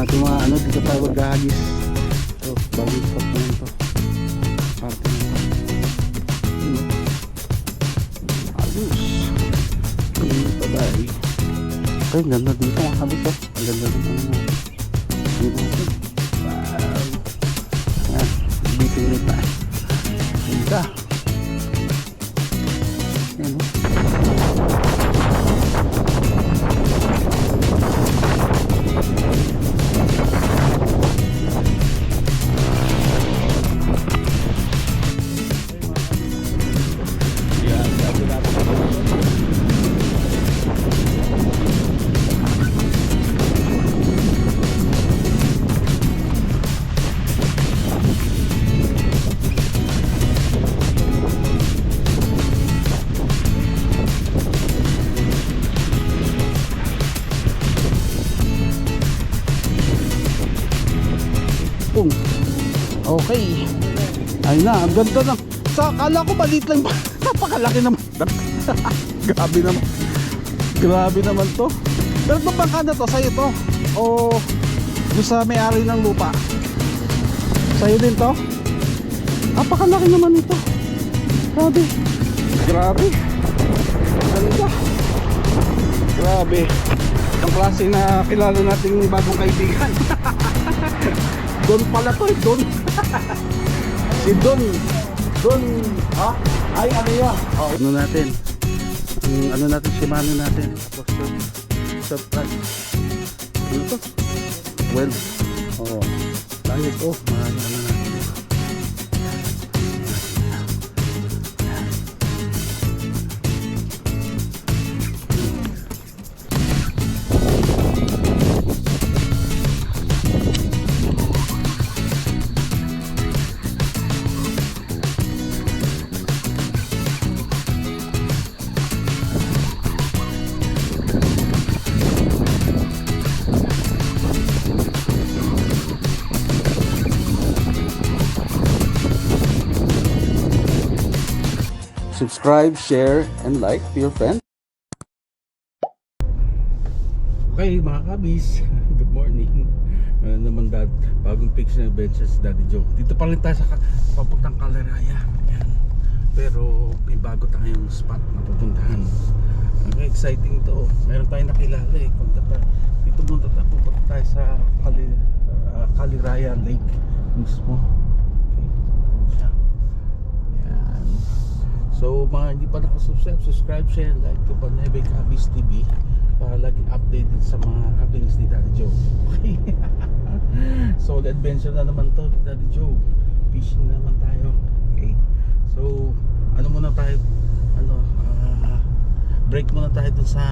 ating mga ano, dito tayo maghahagis. So, bagong spot na yun to. Parte na ito. Yun o. Ayos. Ayun pa ba eh. Okay, ganda dito mga kabis o. Ang ganda dito mga dito natin. Wow. Yan, biting ulit na. Ganda. Yan o. Okay. Ayun na, ang ganda na. Sa akala ko maliit lang. Napakalaki naman. Grabe naman. Grabe naman to. Pero itong bangka na to, sa'yo to? O doon sa may-ari ng lupa? Sa'yo din to? Napakalaki naman ito. Grabe. Grabe. Ganda. Grabe. Ang klase na kilala nating bagong kaibigan. Don pala to eh, Don. Si Don. Don, ha? Ay, ano yan? Oh. Ano natin? Ang ano natin, Shimano natin. Tapos to, subtract. Ano to? 12. Oo. Tayo to. Ano natin. Subscribe, share, and like to your friend. Okay mga kabis, good morning. Naman dad, bagong fix na adventures Daddy Joe. Dito pa rin tayo sa papuntang Caleraya. Yan. Pero may bago tayong spot na pupuntahan. Okay, exciting to. Meron tayong nakilala eh. Dito pupunta tayo sa Caleraya Lake mismo. So mga hindi pa nakasubscribe, subscribe, share, like to Panebek Habis TV para laging updated sa mga happenings ni Daddy Joe. Okay. So adventure na naman to ni Daddy Joe. Fishing na naman tayo. Okay. So ano muna tayo, break muna tayo dun sa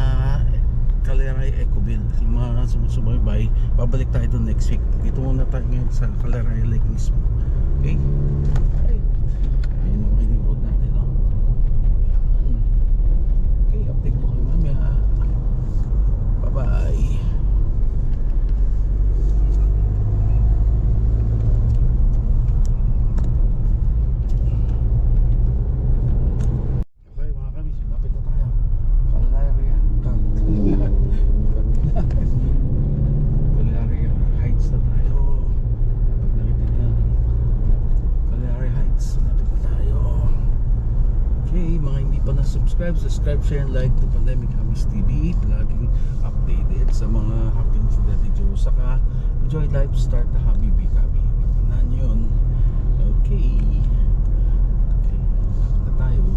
Caleraya Ecoville. Yung mga sumusubaybay, babalik tayo dun next week. Dito muna tayo ngayon sa Caleraya Lake mismo. Okay. Update ko kayo mamaya. Bye bye. Okay mga kamis, lapit na tayo. Caleraya Caleraya Heights na tayo. Lapit na Caleraya Heights. Lapit na tayo. Okay, mga hindi pa na-subscribe, subscribe, share, and like to Pandemic Habis TV. Laging updated sa mga happenings ni Daddy Joe. Saka, enjoy life, start the hobby, big hobby. Tandaan yun. Okay. Okay, na tayo.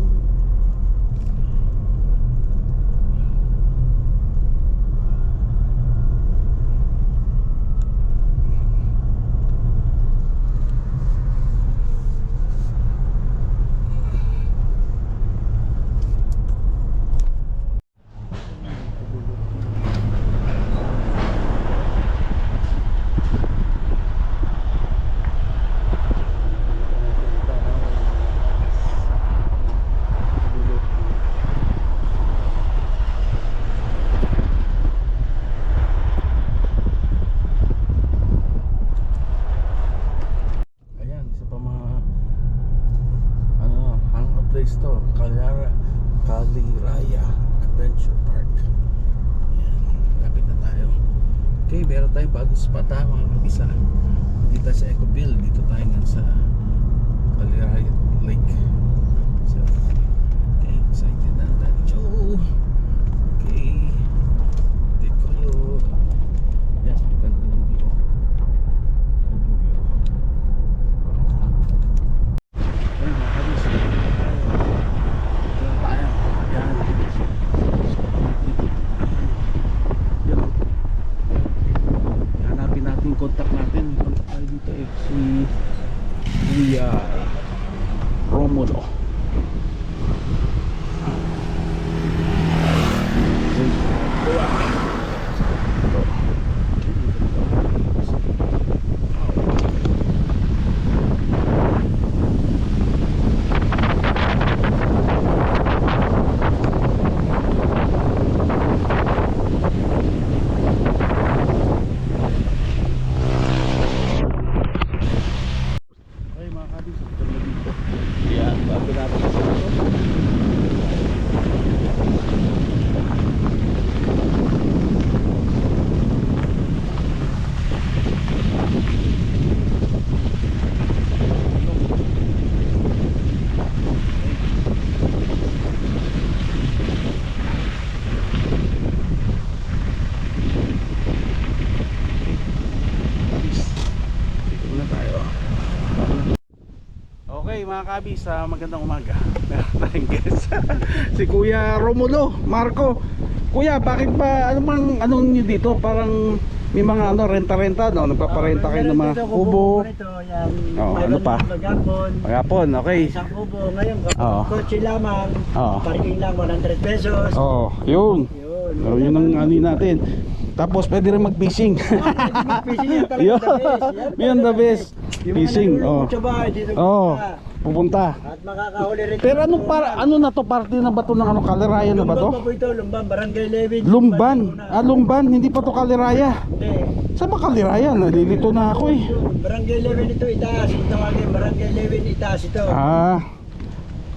place to, Caleraya Adventure Park. Yan, lapit na tayo. Okay, meron tayong bagong spot ha mga kabisa. Dito sa Ecoville, dito tayo nga sa Caliraya Lake. So, okay, excited na Daddy Joe. Okay, dito kayo. Yan, ganda ng view. Ganda ng view. Ayan mga kabisa. Dito tayo. Yan. Yan. Hanapin natin yung contact natin. Contact tayo dito si Kuya Romulo. Okay mga kabis, magandang umaga. Meron tayong guest. Si Kuya Romulo Marco. Kuya, bakit ba anong nyo dito? Parang may mga renta-renta, no? Nagpaparenta kayo ng mga kubo. Ano pa? Pagapon, okay. Isang kubo ngayon, kotse lamang, Oo. parking lang 100 pesos. Yun. Yun ang ano natin. Tapos pwede rin mag-fishing. Fishing yan talaga the best. Yun the best. Fishing. Sa bahay dito. Pupunta. At makakahuli rin. Pero ano na to, parte na ba to ng Caliraya na ba to? Lumban pa po ito, Lumban, Barangay Levin. Lumban. Lumban, hindi pa to Caliraya. Hindi. Saan ba Caliraya? Nalilito na ako eh. Barangay Levin ito, itaas. Tawagin, Barangay Levin, itaas ito.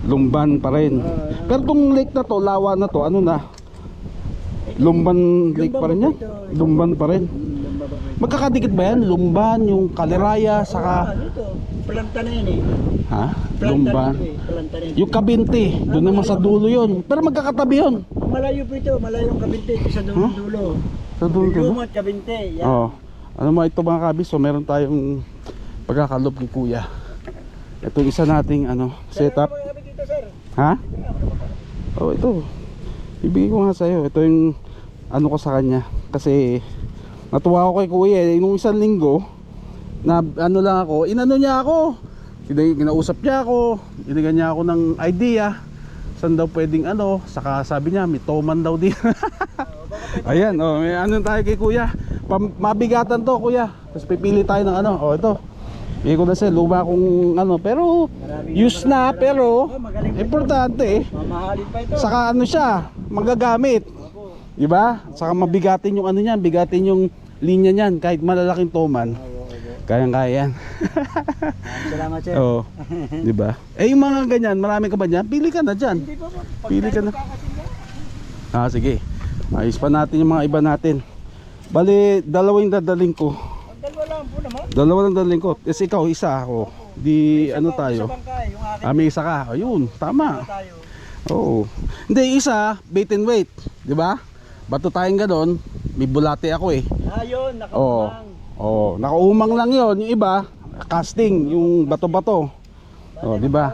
Lumban pa rin. Pero tong lake na to, lawa na to, ano na? Lumban Lake pa rin yan? Lumban pa rin. Magkakadikit ba yan? Lumban, yung Caliraya, saka... Ito, planta na yan eh. Ha? Planta Lumban. nito eh, planta na Yung Kabinti, doon naman sa dulo yun. Pero magkakatabi yun. Malayo po ito, malayong Kabinte, ito sa dulo. Sa dulo. Lumot, Kabinte, yan. Oo. Ano mo ito mga kabis? So meron tayong pagkakalob kay Kuya. Ito isa nating setup. Dito, sir. Ha? Oh, ito. Ibigay ko nga sa'yo. Ito yung ano ko sa kanya. Kasi natuwa ako kay Kuya. Nung isang linggo na ano lang ako, inano niya ako. Kinausap niya ako. Binigyan niya ako ng idea. Saan daw pwedeng saka sabi niya may toman daw din. Ayan, may ano tayo kay Kuya. Mabigatan to Kuya. Tapos pipili tayo ng ito. Bigay ko na sa'yo, luma kung pero use na, pero importante Mamahalin pa ito. saka siya, magagamit. Diba? Saka mabigatin yung niyan, bigatin yung linya niyan, kahit malalaking toman. Kayang-kaya yan. Salamat, sir. Oo. Diba? Yung mga ganyan, marami ka ba dyan? Pili ka na dyan. Hindi po, Pili ka na. Sige. Ayos pa natin yung mga iba natin. Bali, dalawa yung dadaling ko. Dalawa lang po naman. Dalawa lang dadaling ko. Kasi ikaw, isa ako. Di tayo. Sa bangkay, yung akin. May isa ka. Ayun, tama. Tayo. Oo. Hindi, isa, bait and wait. Diba? Bato tayong ganon. May bulate ako eh. Ayun, nakaumang. Nakaumang lang yon. Yung iba, casting, yung bato-bato. Di ba?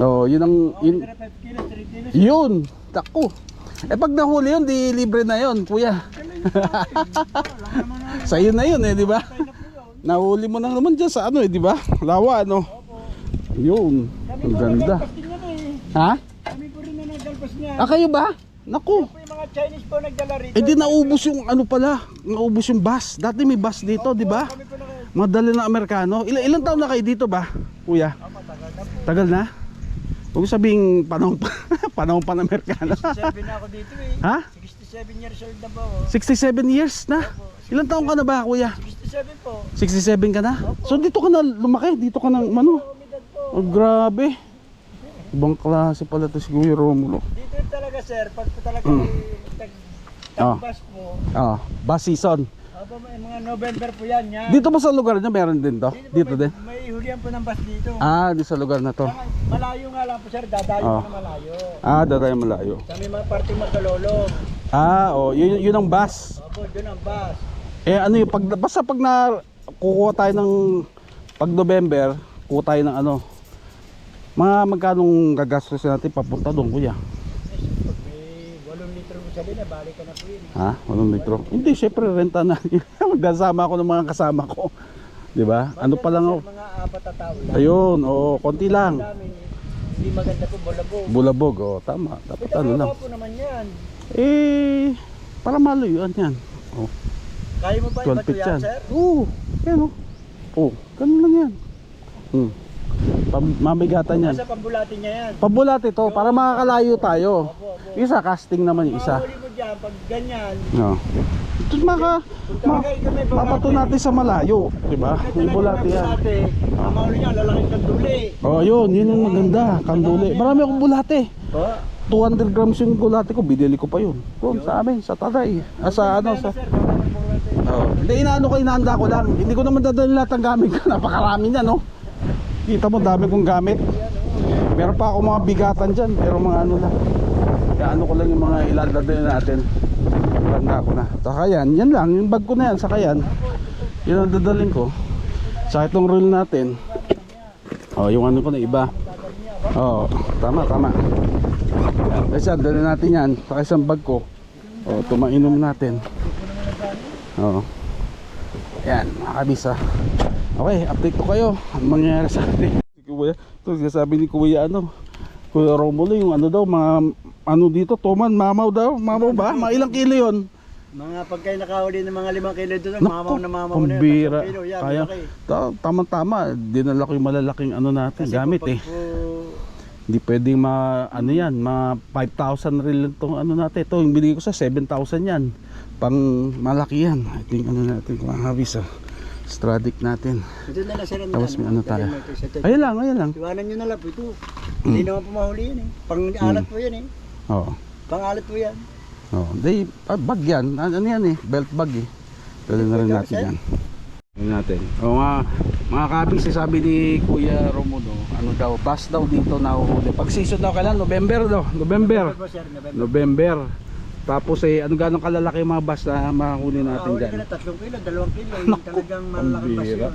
Yun ang yun. 5 kilos, 3 kilos. Yun. Tako. Pag nahuli yun, di libre na yun, Kuya. Sa'yo na yun di ba? Nahuli mo na naman dyan sa di ba? Lawa, Yun. Ang ganda. Ha? Kami po rin na nagdalpas niya. Kayo ba? Naku. Yung mga Chinese po nagdala rito. Di naubos yung pala. Naubos yung bus. Dati may bus dito, di ba? Kami po Madali na Amerikano. Ilang taon na kayo dito ba, Kuya? Tagal na? Huwag sabing panahon pa ng Amerikano. 67 na ako dito eh. Ha? 67 years old na po. 67 years na? Ilang taon ka na ba, Kuya? 67 po. 67 ka na? So dito ka na lumaki? Dito ka na Umidad po. grabe. Ibang klase pala to si Kuya Romulo. Dito talaga sir, pag talaga Oh. Tambas po. Bus season. Opo, may mga November po yan. Yan. Dito ba sa lugar nyo meron din to? Dito din? May hulihan po ng bus dito. Di sa lugar na to. Malayo nga lang po sir, dadayo Oh. po na malayo. Dadayo malayo. Sa may mga parting magkalolong. Yun ang bus. Opo, doon ang bus. Ano yung basta pag na kukuha tayo ng pag November, kukuha tayo ng mga magkanong gagastos natin papunta doon, kuya? Pag may 8 litro mo sa din, balik ka na po yun. 8 litro? Hindi, syempre renta na. Magkasama ako ng mga kasama ko. 'Di ba? Ano pa lang ako? Mga 4 na tao lang. Ayun, konti lang. Hindi maganda po, bulabog. Bulabog, tama. Dapat ano lang. po naman yan. Para malayuan yan. Kaya mo ba 12 iba to feet yan, yan. sir? Yan ganun lang yan. Mamigatan yan. Nasa pambulati niya yan. Pabulat ito, para makakalayo tayo. Opo. Isa, casting naman yung isa. Mahuli mo dyan, pag ganyan. Ito mapato natin sa malayo. Diba? Yung bulati yan. Ang mahuli niya, lalaking kanduli. Yun yung maganda. Kanduli. Marami akong bulate. 200 grams yung bulate ko, binili ko pa yun. Doon sa amin, sa Taray. Hindi, inaanda ko lang. Hindi ko naman dadalhin lahat ng gamit ko. Napakarami niya, no? Kita mo, dami kong gamit. Meron pa ako mga bigatan dyan, pero mga ano lang. Kaya ano ko lang yung mga iladadalhin natin. Tanda ko na. Saka yan lang, yung bag ko na yan, saka yan. Yun ang dadalhin ko. Sa itong reel natin. Yung ano ko na iba. Tama. Kasi dalhin natin yan, saka isang bag ko. Tumainom natin. Yan, mga kabisa. Okay, update ko kayo. Ano mangyayari sa atin? Ito, sabi ni Kuya Kuya Romulo, yung daw, mga dito, tuman, mamaw daw. Mamaw ba? Mga ilang kilo yun? Mga pagkain nakahuli ng mga 5 kilo doon, Naku, mamaw na pambira. yan. Yan, Kaya, tama-tama, dinala ko yung malalaking natin, kasi gamit Hindi pwedeng mga 5,000 reel itong natin. Ito, yung binigay ko sa 7,000 yan. Pang malaki yan. I think natin, mga habis Stradic natin. Ito na lang sir. Tapos may tayo. Ayan lang. Iwanan nyo na lang po ito. Hindi naman po mahuli yan Pang-alat po yan Pang-alat po yan. Bag yan. Ano yan belt bag Dali na rin natin yan. Natin. Mga kabis, sabi ni Kuya Romulo, bus daw dito nahuhuli. Pag season daw kailan? November. November. Tapos ganong kalalaki mga bus na makahuli natin dyan. 3 kilo, 2 kilo. Yung talagang malalaking bus yun.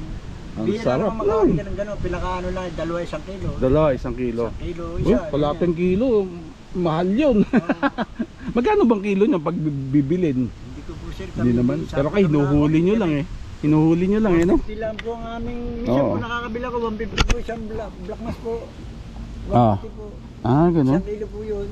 Ang sarap makahuli ka ng gano'n. Pinakaano lang, 2-1 kilo. 1 kilo. 1 kilo isa. Kalating kilo. Mahal yun. Magkano bang kilo nyo pag bibilin? Hindi ko po sir. Hindi naman. Pero kayo, hinuhuli nyo lang Hinuhuli nyo lang no? 150 lang po ang aming, minsan po nakakabila ko, 150 po isang black mass po. 150 po. Ganun. 1 kilo po yun.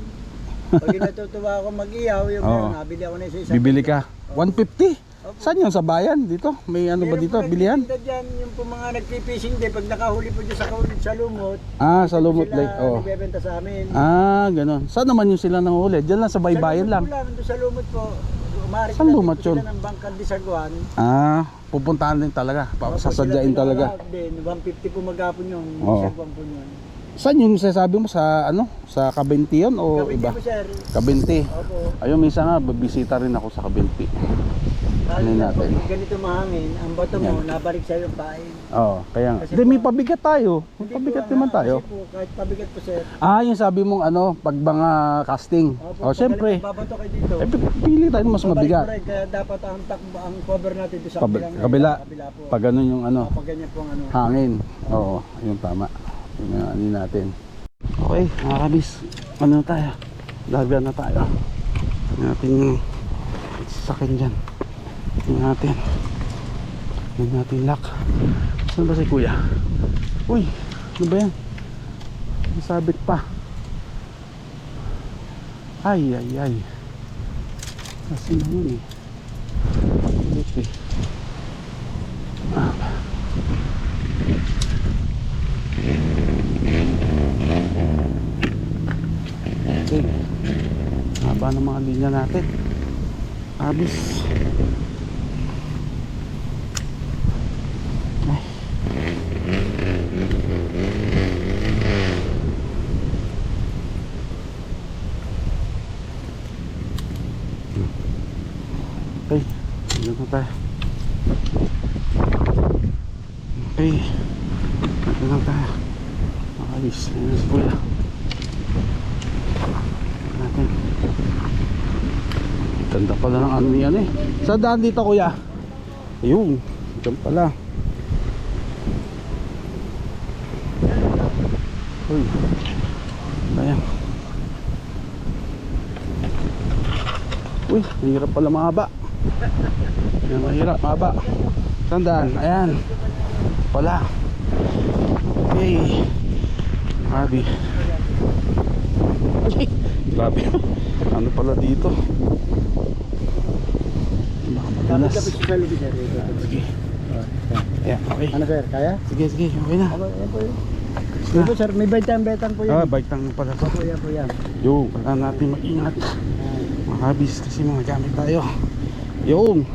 Pag natutuwa ako mag-iyaw, yung nabili ako na isa. Bibili ka? 150? Saan yun? Sa bayan? Dito? May ba dito? Bilihan? Dyan, yung po mga nagpipishing din, pag nakahuli po dyan sa lumot. Sa lumot lake. Nagbebenta sa amin. Ganun. Saan naman yung sila nanghuli? Diyan lang sa baybayin lang. Sa lumot po. Saan lumot yun? Sila ng Bangkang di Saguan. Pupuntahan din talaga. Sasadyain talaga. 150 po maghapon yung Saguan po yun. Saan yung sasabi mo? Sa Kabinti yun o iba? Kabinti po sir. Kabinti. Opo. Ayun, minsan nga, babisita rin ako sa Kabinti. Ano natin? Ganito mahangin, ang bato mo, nabalik sa'yo yung pain. Kaya nga. Hindi, may pabigat tayo. May pabigat naman tayo. Kasi po, kahit pabigat po sir. Yung sabi mong pag mga casting. Siyempre. Babato kayo dito. Pili tayo mas mabigat. Kaya dapat ang cover natin doon sa kabila. po. Pag ganun yung Pag ganyan po ang hangin. Yung tama. Yung natin. Okay, mga kabis. Na tayo? Larga na tayo. Natin yung sakin dyan. Tingnan natin lock. Saan ba si Kuya? Uy, ano ba yan? Nasabit pa. Ay. Kasi na yun Okay. Okay. Haba ng mga linya natin. Abis. Okay, dito na tayo. Okay, dito na tayo. Ayos, ayun si kuya. Natin. Ganda pala ng ano yan eh. Saan daan dito kuya? Ayun, dyan pala. Uy, ayan. Uy, mahirap pala mahaba. Ayan, mahirap mahaba. Saan daan? Ayan. Pala. Okay. Grabe. Ay, grabe. Ano pala dito? Baka madalas. Sige. Ayan, okay. Ano sir, kaya? Sige, sige, okay na. Ako, yan po yun. Yan po sir, may betan po yan. Ah, bike tang pala to. Po yan po yan. Yung, kailangan natin mag-ingat. Makabis kasi mga gamit tayo. Yung.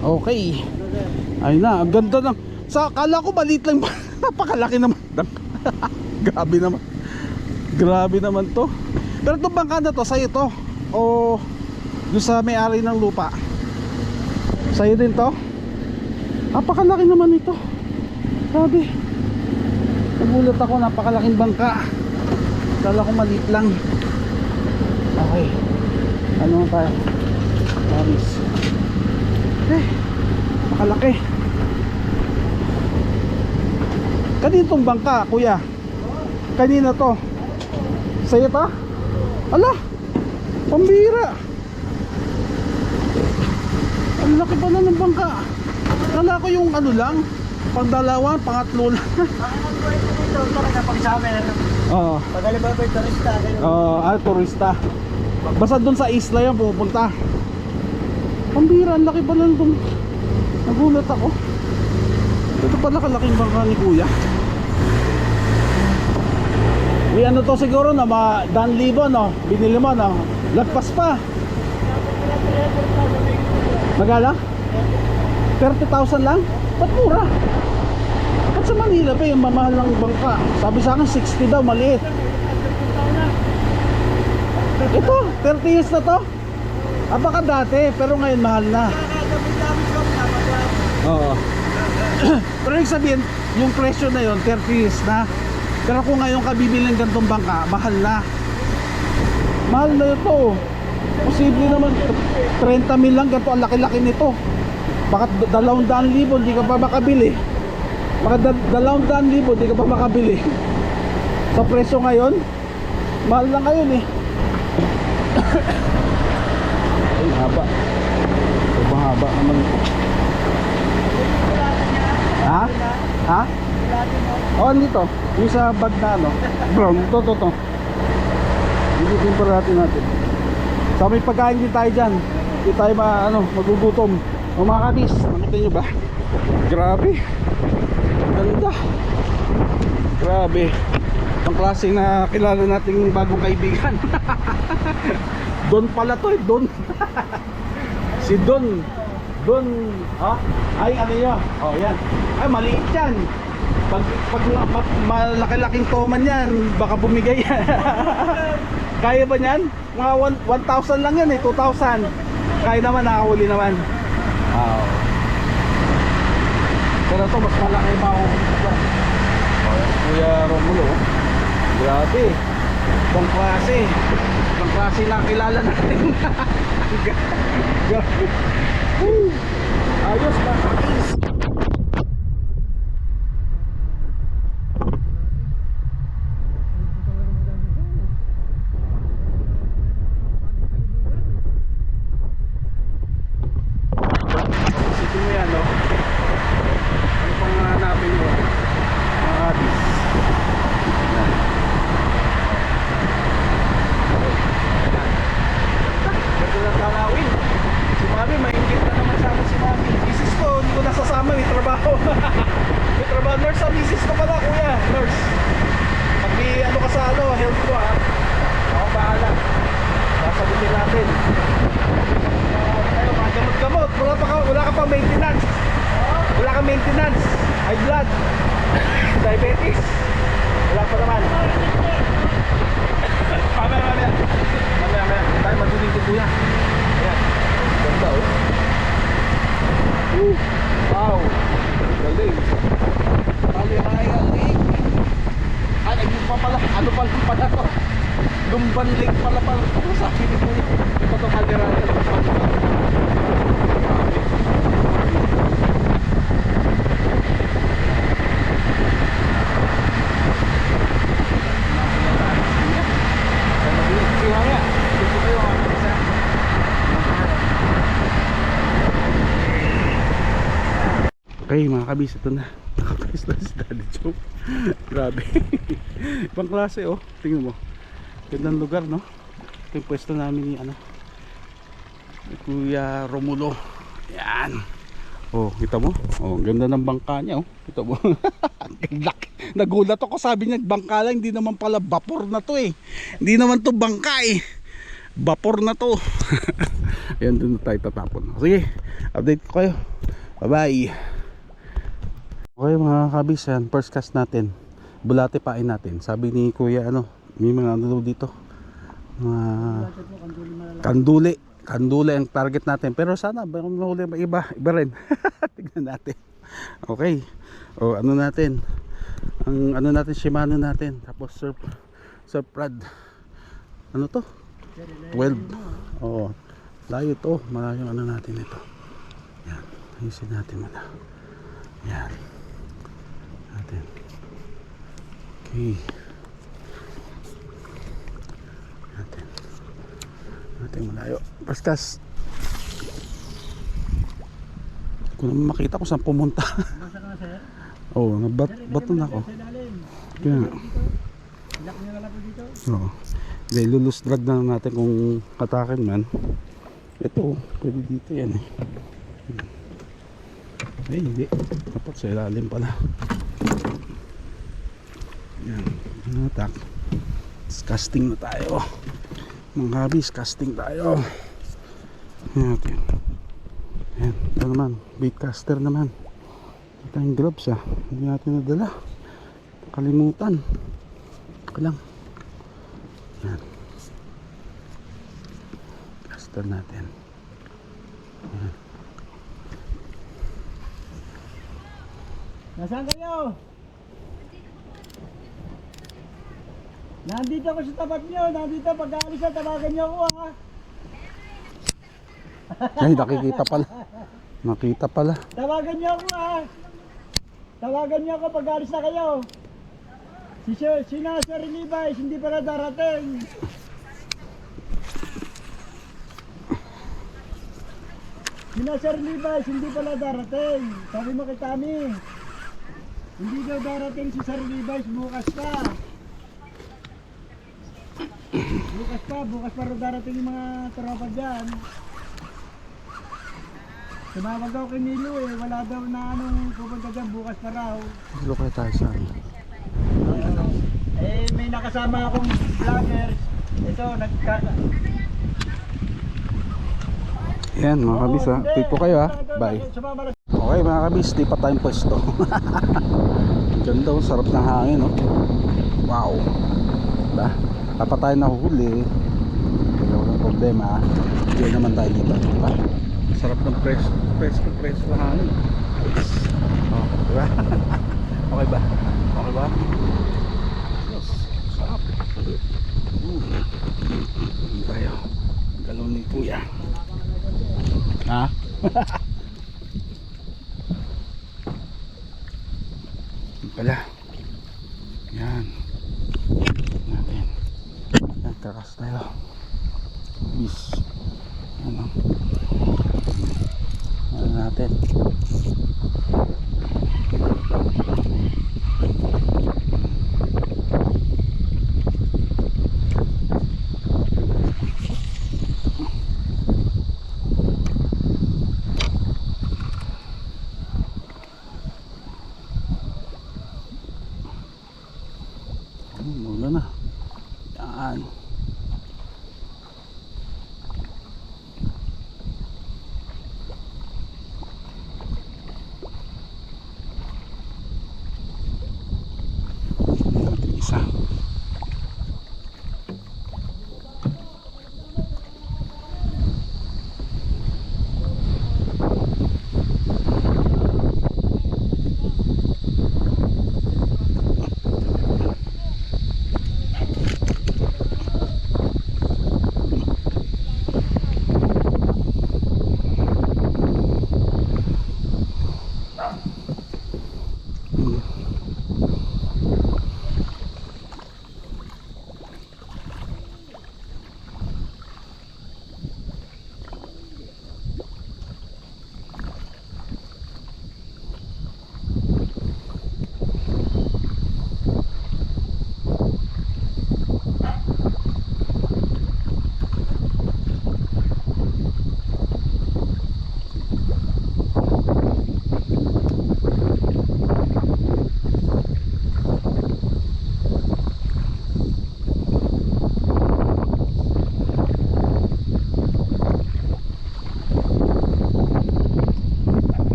Okay. Ayun na, ang ganda ng... Kala ko maliit lang. Napakalaki naman. Grabe naman. Grabe naman to. Pero itong bangka na to, sa'yo to? O doon sa may-ari ng lupa? Sa'yo din to? Napakalaki naman ito. Grabe. Nagulat ako, napakalaking bangka. Kala ko maliit lang. Okay. Ano tayo? Paris. Okay. Napakalaki. Kanina itong bangka, kuya? Kanina to? Sa'yo to? Ala! Pambira! Ang laki pala ng bangka. Kala ko yung ano lang, pangdalawa, pangatlo lang. Oo. Pagaliba ba yung turista? Turista. Basta doon sa isla yan pupunta. Pambira, ang laki pala nung. Nagulat ako. Ito pala kalaking bangka ni kuya. May ano to siguro na mga 1,000 no? Binili mo no? Lagpas pa. Magala? 30,000 lang? Ba't mura? Ba't sa Manila pa yung mamahal ng bangka? Sabi sa akin 60 daw, maliit. Ito, 30 years na to. Baka dati, pero ngayon mahal na. Oo. Pero yung sabihin, yung presyo na yon 30 years na. Pero kung ngayon ka bibili ng gantong bangka, mahal na. Mahal na ito. Posible naman 30 mil lang, ganito ang laki-laki nito. Baka 200,000 hindi ka pa makabili. Baka 200,000 hindi ka pa makabili. Sa presyo ngayon, mahal na ngayon eh. Ay, haba. Sobrang haba naman ito. Ha? Ha? Oh, dito. Yung sa bag na ano. Brown. Ito. Hindi din pa natin. So may pagkain din tayo dyan. Hindi tayo magugutom. O mga kabis, nakita nyo ba? Grabe. Ganda. Grabe. Ang klase na kilala nating bagong kaibigan. Don pala to eh, Don. Si Don. Don, ha? Ay, ano yun? Oh, yan. Ay, maliit yan. Pag malaki-laking toman yan, baka bumigay yan. Kaya ba yan? Mga 1,000 lang yan eh, 2,000. Kaya naman, nakahuli naman. Wow. Pero ito, mas malaki pa ako. Kuya Romulo. Grabe. Ibang klase lang kilala natin. Grabe. Ayos na kapis. Isipin mo yan, no? Ano pang hanapin mo? Mga kapis. Ganda na tanawin. Si Mami, maingit na naman sa akin si Mami. Misis ko, hindi ko nasasama, may trabaho. May trabaho, nurse ang misis ko pala, kuya. Nurse. Pag may ano ka sa health ko ha. Ako bahala. Sasagutin natin. Tayo, mga gamot-gamot. Wala ka pa maintenance. Wala ka maintenance. High blood. Diabetes. Wala pa naman. Mamaya. Tayo, maduling ko kuya. Ayan. Ganda oh. Urban Lake pala pala ito sa akin ito. Ito itong kalderata. Okay mga kabis, ito na. Nakapis na si Daddy Joe. Grabe. Ibang klase oh. Tingnan mo. Gandang lugar no. Ito yung pwesto namin ni ano, ni Kuya Romulo. Yan. Oh, kita mo? Oh, ganda ng bangka niya oh. Kita mo. Nagulat ako, sabi niya bangka lang, hindi naman pala vapor na to eh. Hindi naman to bangka eh. Vapor na to. Ayan, doon na tayo tatapon. Sige, update ko kayo. Bye bye. Okay mga kabis, yan, first cast natin. Bulate pain natin. Sabi ni Kuya ano, may mga ano dito. Kanduli. Kanduli ang target natin. Pero sana baka mahuli iba rin. Tignan natin. Okay. O ano natin? Ang ano natin, Shimano natin. Tapos surf rod. Ano to? 12. Oo. Layo to. Malayo ano natin ito. Yan. Ayusin natin muna. Yan. Natin. Okay. Natin malayo. Bastas. Kung naman makita ko saan pumunta. Oo, bato na ako. Kaya nga. Oo. Hindi, lulus drag na natin kung katakin man. Ito, pwede dito yan eh. Ay, hindi. Dapat sa ilalim pala. Yan. Atak. Casting na tayo. Mga kabis, casting tayo. Yan natin. Yan. Ito naman. Bait caster naman. Ito yung gloves ah. Hindi natin nadala. Kalimutan. Ito lang. Yan. Caster natin. Yan. Nasaan kayo? Nandito ako sa tapat nyo. Nandito, pag-aalis na, tawagan nyo ako ha. Ay, nakikita pala. Nakita pala. Tawagan nyo ako ha. Tawagan nyo ako pag-aalis na kayo. Si Sir Levi's, hindi pala darating. Si Sir Levi's, hindi pala darating. Sabi mo kay Tami. Hindi daw darating si Sir Levi's, bukas pa. Bukas pa rin darating yung mga tropa dyan. Tumawag daw kay Nilo eh, wala daw na anong pupunta dyan, bukas pa raw. Silo kayo tayo sa akin. May nakasama akong vloggers. Ito, Yan mga kabis ha. Update ko kayo ha. Bye. Okay mga kabis, di pa tayong pwesto. Ganda oh, sarap ng hangin oh. Wow. Diba? Dapat tayo nahuhuli. Walang problema. Hindi naman tayo dito. Diba? Sarap ng presko na hangin. Oh, diba? Okay ba? Okay ba? Yes. Sarap. Hindi tayo. Galon ni Kuya. Ha? Pala. Yan. Natin. Yan, kakas tayo. Bis. Ano? Ano natin? Mula na. Yan.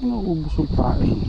Naubos yung pain.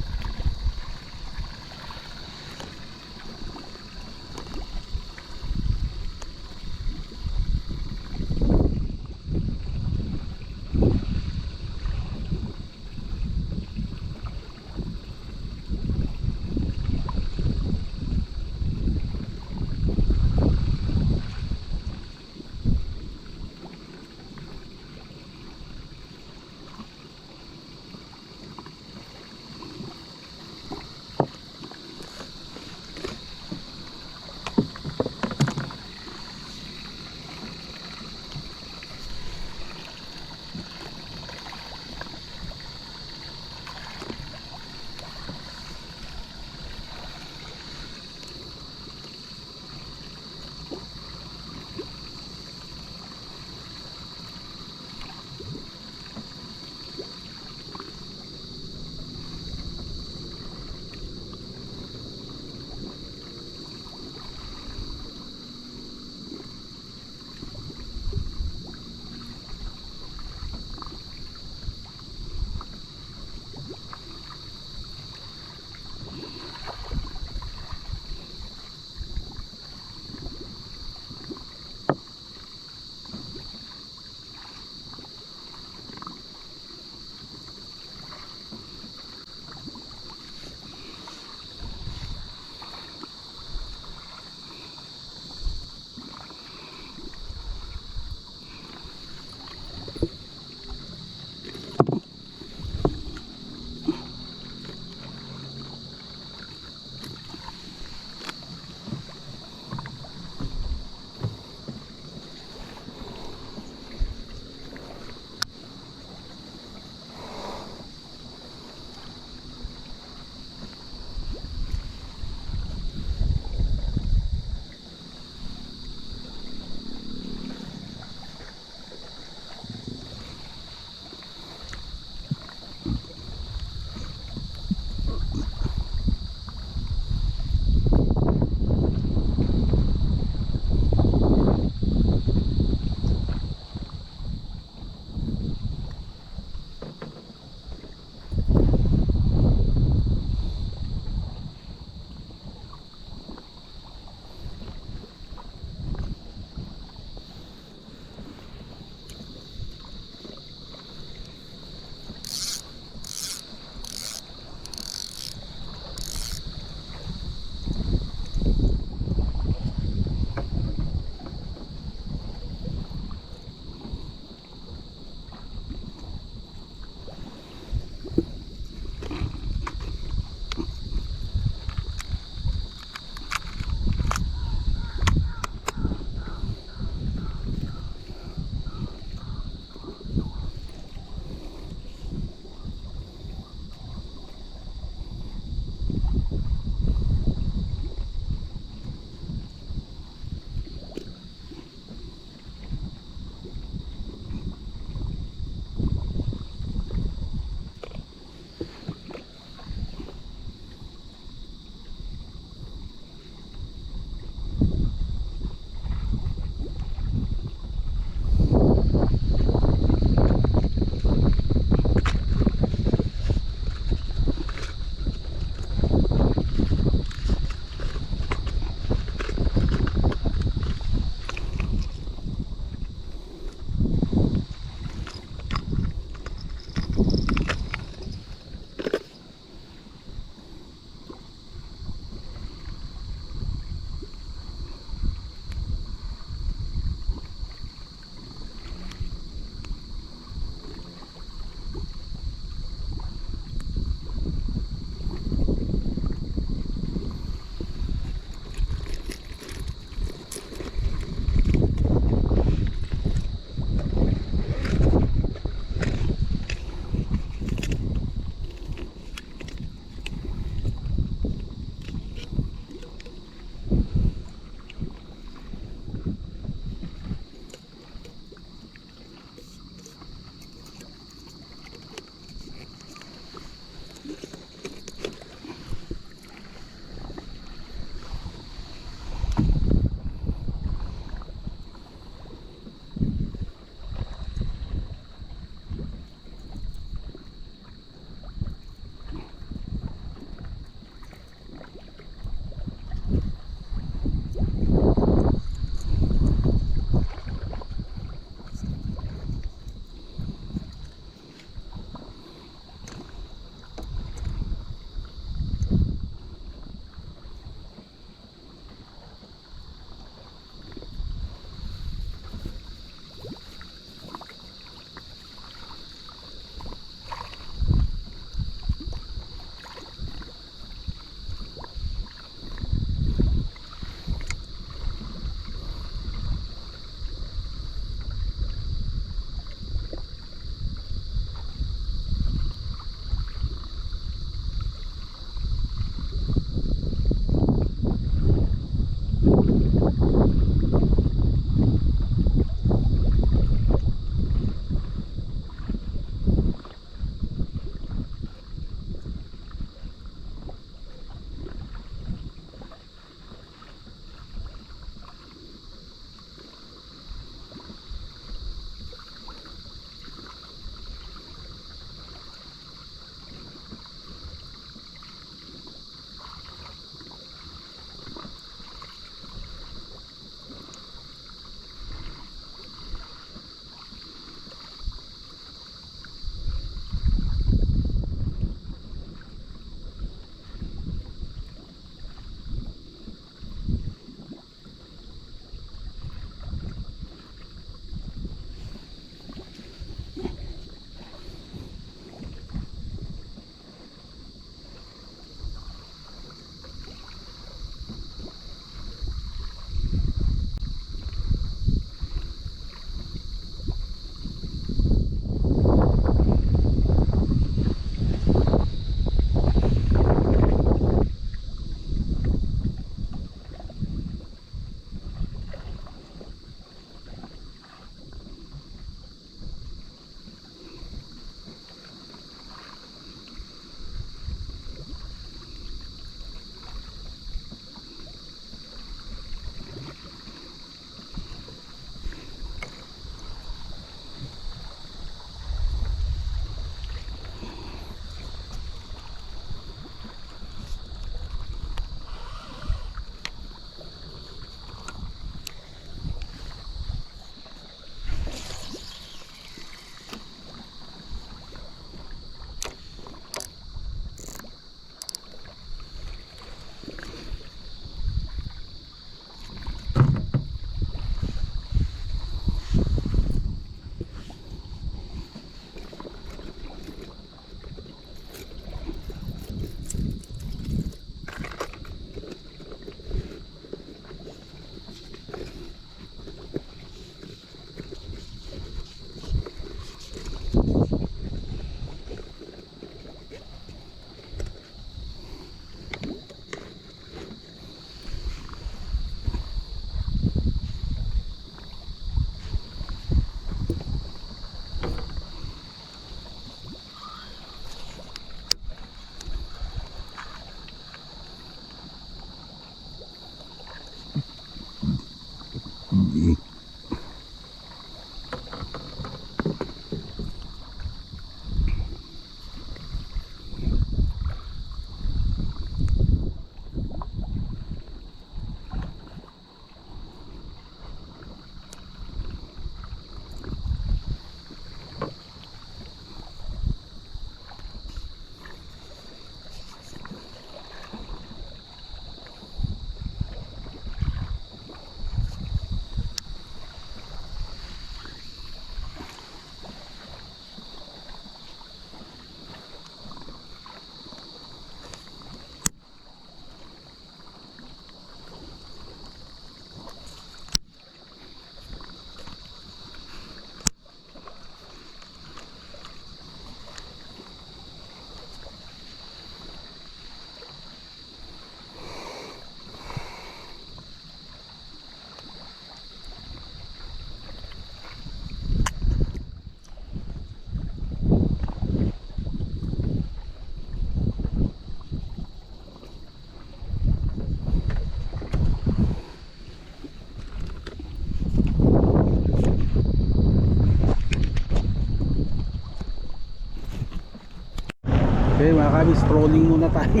Okay mga kabis, trolling muna tayo.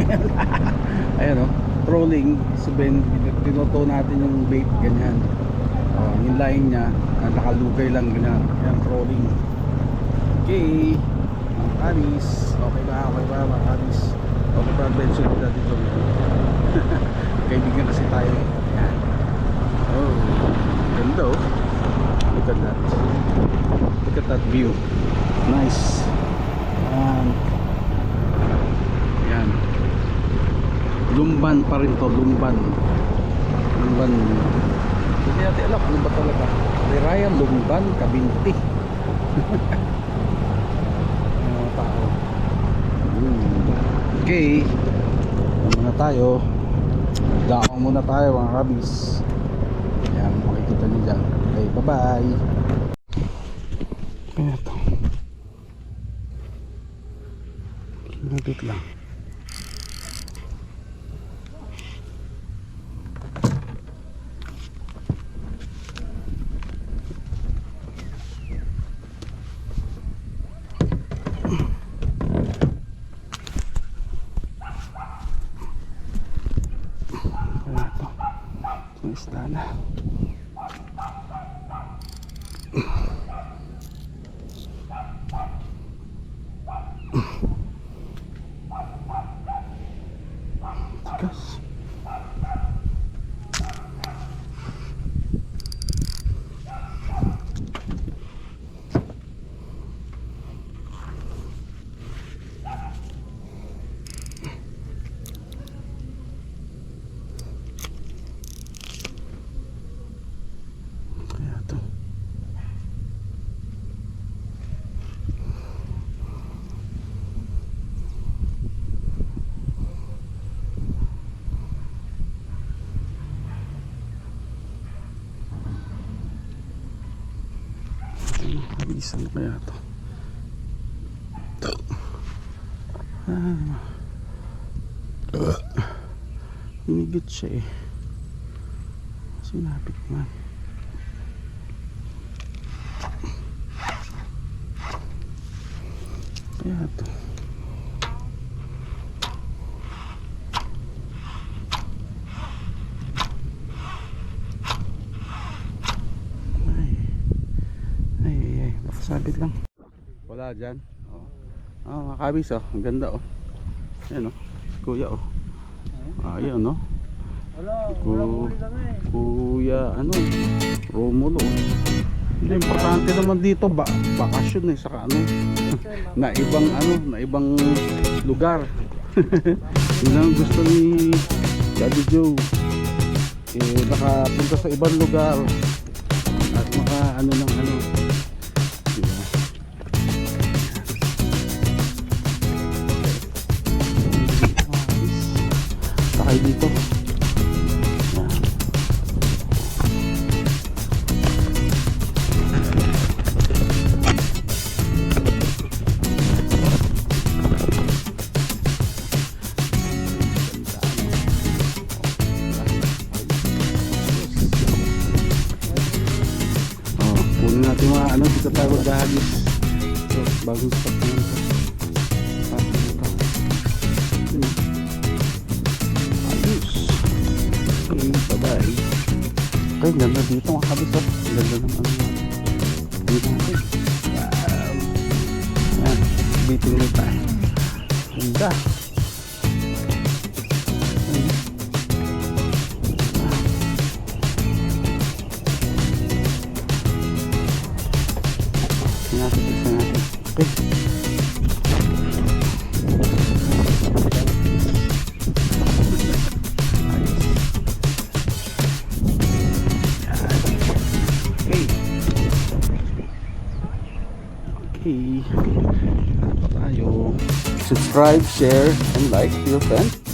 Ayan o, trolling. Sabihin, tinuto natin yung bait, ganyan. Yung line niya, nakalugay lang, ganyan. Ayan, trolling. Okay, mga kabis. Okay ba mga kabis? Okay ba ang bensin nila dito? Kaibigan kasi tayo. Ayan. Oh, ganda oh. Look at that. Look at that view. Nice. Yan. Lumban pa rin to, Lumban. Hindi natin alam ano ba talaga. Raya Lumban, Kabinti. Mga tao. Okay. Muna tayo. Dako muna tayo mga kabis. Yan, makikita nyo dyan. Okay, bye bye. Kaya ito. Nabit lang. Kaya ito. May isda na. Tigas. Kaya ito. Bilisan kaya ito. Hinigit siya eh. Sinapit man. Kaya ito. Sabit lang. Wala dyan. Mga kabis oh. Ang ganda oh. Ayan oh. Kuya oh. Ayan oh. Kuya ano Romulo. Hindi importante naman dito bakasyon eh saka ano. na ibang lugar. Yun ang gusto ni Daddy Joe. Nakapunta sa ibang lugar at maka ano. Sakay dito. Punin natin mga ano dito tayo maghahagis. So, bagong spot na ito. Bye-bye. Okay, ganda dito mga kabis oh. Ganda ng ano dito natin. Wow. Yan, biting ulit tayo. Ganda. Tignan natin. Okay. Okay. Tayo. Subscribe, share, and like to your friends.